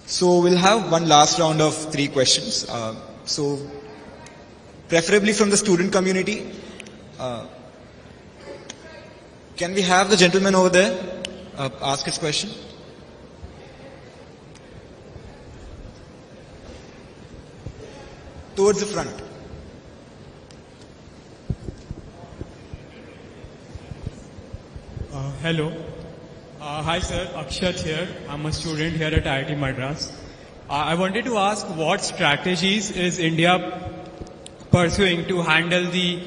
So we'll have one last round of 3 questions. So preferably from the student community. Can we have the gentleman over there ask his question? Towards the front. Hello. Hi sir, Akshat here. I'm a student here at IIT-Madras. I wanted to ask what strategies is India pursuing to handle the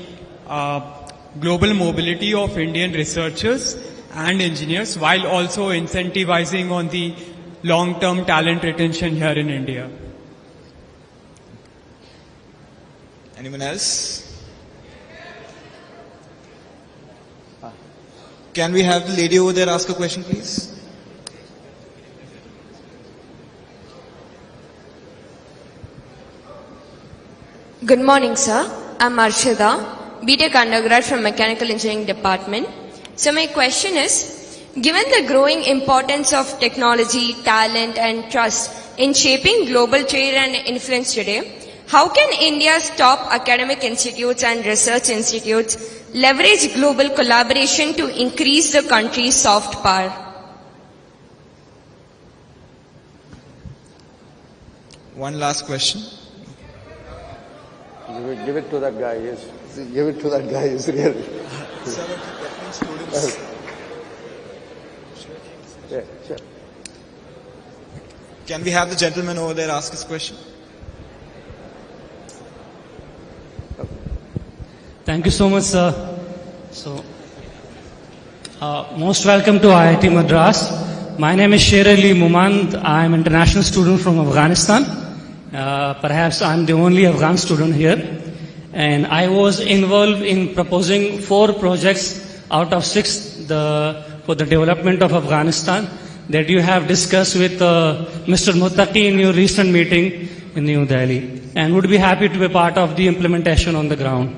global mobility of Indian researchers and engineers while also incentivizing on the long-term talent retention here in India? Anyone else? Can we have the lady over there ask a question, please? Good morning, sir. I'm Arshada, BTech undergrad from Mechanical Engineering Department. So my question is, given the growing importance of technology, talent and trust in shaping global trade and influence today, how can India's top academic institutes and research institutes leverage global collaboration to increase the country's soft power? One last question. Give it to that guy, yes. Give it to that guy, yes, really. Students. Yeah, sure. Can we have the gentleman over there ask his question? Thank you so much, sir. So, most welcome to IIT-Madras. My name is Sher Ali Mumand. I am an international student from Afghanistan. Perhaps I am the only Afghan student here. And I was involved in proposing 4 projects out of 6 for the development of Afghanistan that you have discussed with Mr. Muttaqi in your recent meeting in New Delhi, and would be happy to be part of the implementation on the ground.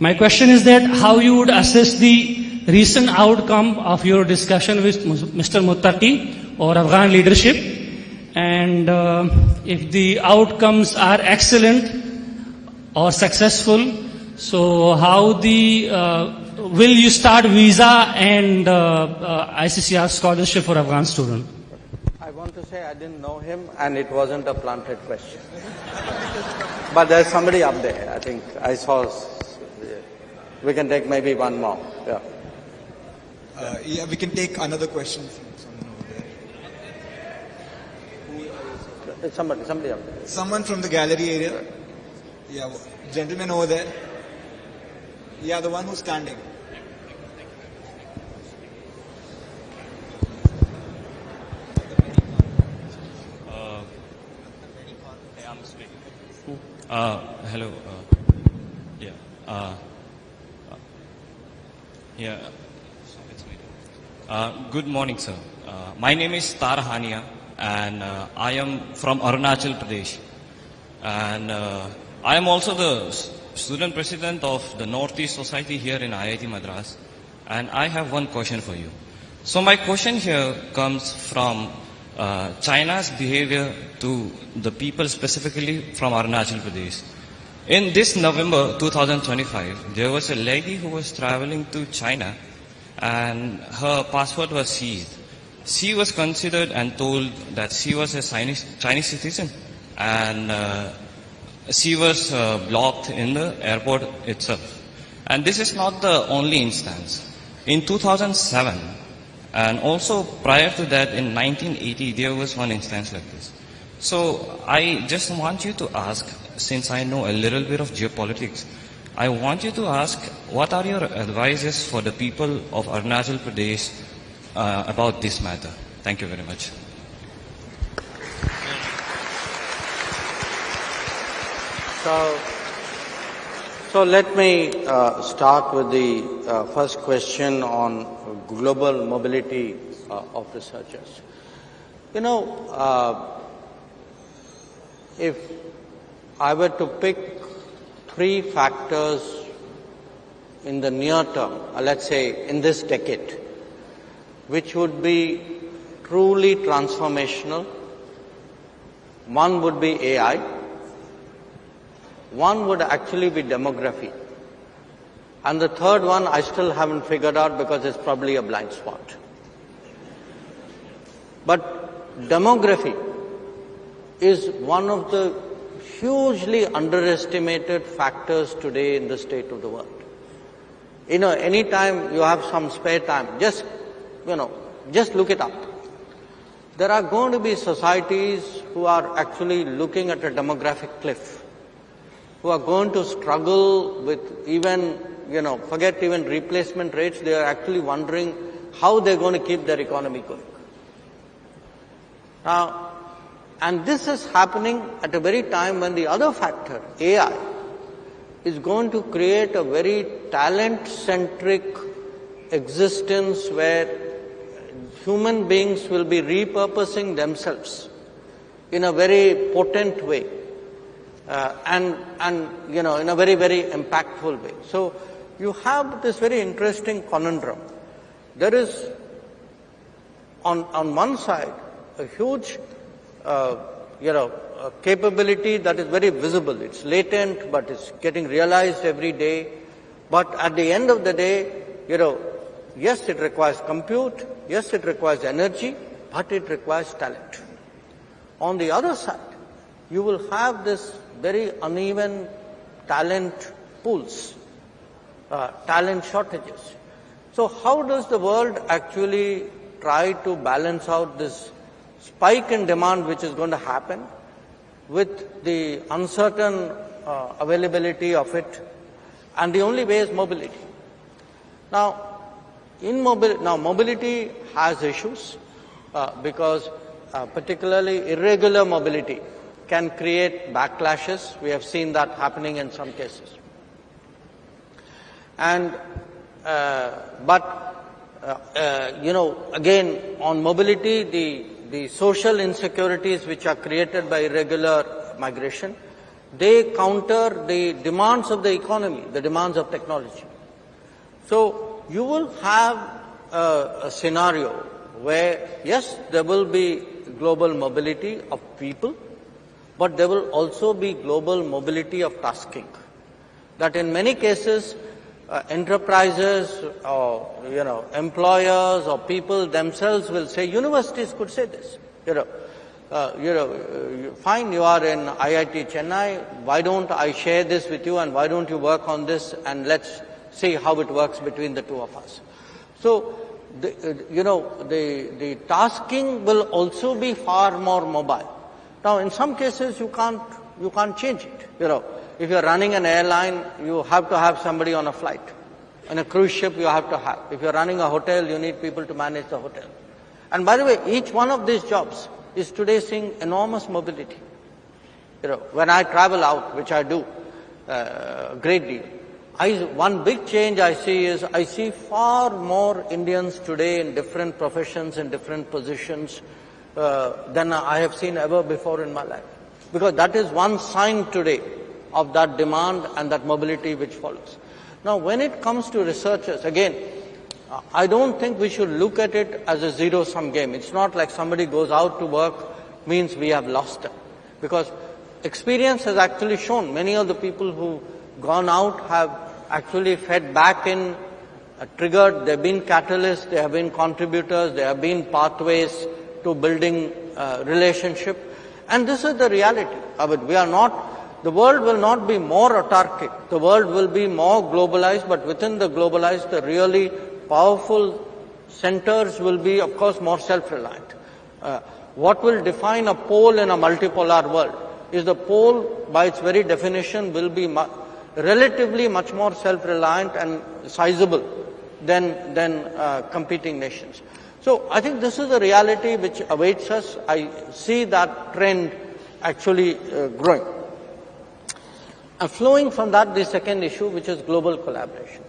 My question is that how you would assess the recent outcome of your discussion with Mr. Muttaqi or Afghan leadership, and if the outcomes are excellent or successful, so how will you start visa and ICCR scholarship for Afghan students? I want to say I didn't know him and it wasn't a planted question. But there's somebody up there, I think I saw. We can take maybe one more. Yeah. Yeah, we can take another question from someone over there. Somebody up there. Someone from the gallery area. Yeah, gentleman over there. Yeah, the one who's standing. I'm speaking. Hello. Good morning, sir. My name is Tarhania, and I am from Arunachal Pradesh. And I am also the student president of the Northeast Society here in IIT-Madras. And I have one question for you. So my question here comes from China's behavior to the people specifically from Arunachal Pradesh. In this November 2025, there was a lady who was traveling to China and her passport was seized. She was considered and told that she was a Chinese citizen, and she was blocked in the airport itself. And this is not the only instance. In 2007, and also prior to that in 1980, there was one instance like this. So I just want you to ask, since I know a little bit of geopolitics, I want you to ask, what are your advices for the people of Arunachal Pradesh about this matter? Thank you very much. So let me start with the first question on global mobility of researchers. You know, if I were to pick 3 factors in the near term, let's say in this decade, which would be truly transformational One would be AI. One would actually be demography. And the third one I still haven't figured out because it's probably a blind spot. But demography is one of the hugely underestimated factors today in the state of the world. Anytime you have some spare time, just look it up. There are going to be societies who are actually looking at a demographic cliff, who are going to struggle with even, forget even replacement rates, they are actually wondering how they're going to keep their economy going. Now, and this is happening at a very time when the other factor, AI, is going to create a very talent-centric existence where human beings will be repurposing themselves in a very potent way and in a very, very impactful way. So you have this very interesting conundrum. There is on one side a huge capability that is very visible. It's latent, but it's getting realized every day. But at the end of the day, yes, it requires compute, yes, it requires energy, but it requires talent. On the other side, you will have this very uneven talent pools, talent shortages. So how does the world actually try to balance out this spike in demand which is going to happen with the uncertain availability of it? And the only way is mobility. Now, mobility has issues because particularly irregular mobility can create backlashes. We have seen that happening in some cases. And again, on mobility, the social insecurities which are created by irregular migration, they counter the demands of the economy, the demands of technology. So you will have a scenario where, yes, there will be global mobility of people, but there will also be global mobility of tasking. That in many cases, enterprises or employers or people themselves will say, universities could say this, fine, you are in IIT Chennai, why don't I share this with you and why don't you work on this and let's see how it works between the two of us. So the tasking will also be far more mobile. Now in some cases you can't change it. If you're running an airline, you have to have somebody on a flight. On a cruise ship, you have to have. If you're running a hotel, you need people to manage the hotel. And by the way, each one of these jobs is today seeing enormous mobility. When I travel out, which I do a great deal, one big change I see is I see far more Indians today in different professions, in different positions than I have seen ever before in my life. Because that is one sign today of that demand and that mobility which follows. Now, when it comes to researchers, again, I don't think we should look at it as a zero-sum game. It's not like somebody goes out to work means we have lost them. Because experience has actually shown many of the people who've gone out have actually fed back in, triggered, they've been catalysts, they have been contributors, they have been pathways to building relationship. And this is the reality of it. The world will not be more autarkic. The world will be more globalized, but within the globalized, the really powerful centers will be, of course, more self-reliant. What will define a pole in a multipolar world is the pole, by its very definition, will be relatively much more self-reliant and sizable than competing nations. So I think this is the reality which awaits us. I see that trend actually growing. And flowing from that, the second issue, which is global collaboration.